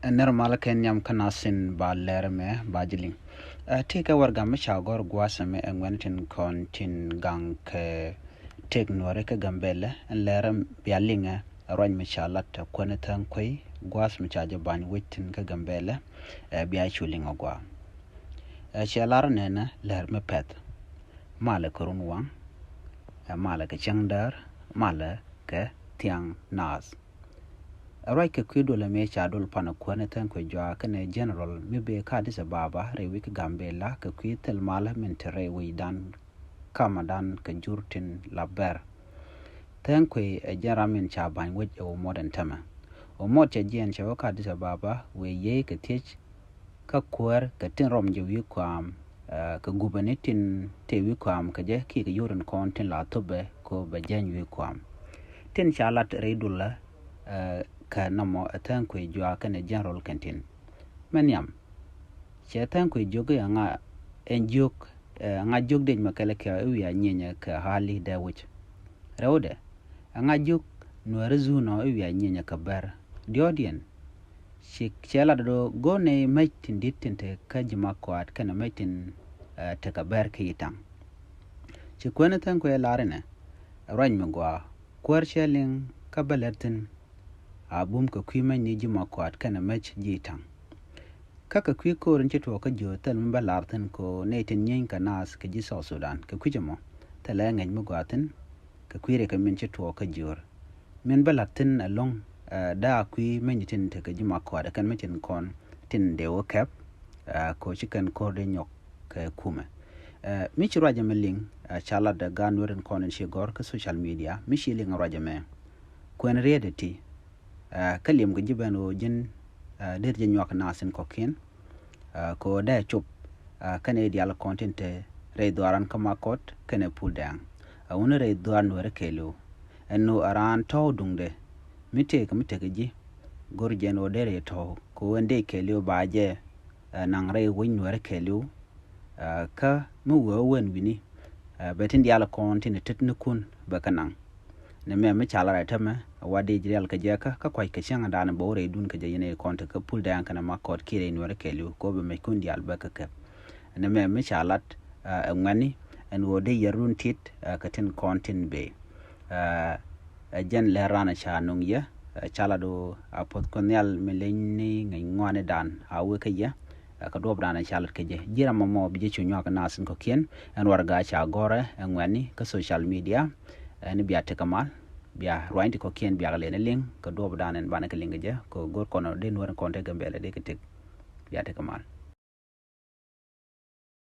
Normal Kenyam Kanasin ba lerme bajiling. Take a wargam chagor guasame and went in contin gang take noreka gambele and lerem bialinga roin michalat quenetan quay guas michaja ban witin ka gambele bia chuling ogwa. Chalar nena lerme pet. Mala kurun wang mala ka changdar mala ka tiang nas. Arai ke kwido le me chadol pana kwane tan ko jwa kane general mi be ka disa baba re wik gambela ke kwitel mala mentere wi dan kamadan ke jurtin laber tan ko e jaramin cha ban wit o modern tama o mod che jen che ka disa baba we ye ke tich ka kwar ke tin rom je wi kwam ke gubanetin te wi kwam ke je ki ke yuran kontin la tobe ko be jen wi kwam tin chalat redulla ka namo atan ko jwa kana general canteen maniam che atan ko jogo nga enjuk nga jog de makala ka wi anyenya ka hali da wich rewde nga jog no rezu no wi anyenya ka bar diodien chela do gone maitin ditinte ka jima ko at kana maitin ta ka bar ki tan che ko na tan ko larene ran mangwa kwar shelling ka balertin abum ka kwiman ni jima kwat kana mach jitan kaka kwi korin chito ka jotal mba lartin ko netin nyen ka nas ka ji South Sudan ka kwijamo tala ngaj mugwatin ka kwire ka min chito ka jor min balatin along da kwi menyitin ta ka jima kwat kan machin kon tin de wo kap ko chikan ko de nyok ka kuma michi raja meling chala da ganwerin konin shigor ka social media michi ling raja me kwen redeti kalim ko jibano jin der je nyak nasin ko kin ko da chup kane dial content re doran kama kot kane pull down wona re doran wore kelo enno aran to dungde mite ke ji gorjen o dere to ko wende kelo baje nang re win wore kelo ka mu wo wen wini betin dial content tetnukun bakanang ne me chala tama wadi jreal ka jeka ka kwai ka shanga dana bore dun ka jene konta ka pull down kana makot kire ni wara kelu ko be me kundi albaka ka ne me chalat ngani en wode yarun tit ka tin kontin be jen lerana cha nung ya chala do apot konyal meleni ngai ngwane dan awe ka ya ka dob dana chalat ka je jira mo bi je chunyo ka nasin ko kien en warga cha gore ngani ka social media ni biya te kamal biya rointi ko kien biya le ne ling ko do badan en banaka linga je ko gor kono den wor konte gambele de ke tek biya te kamal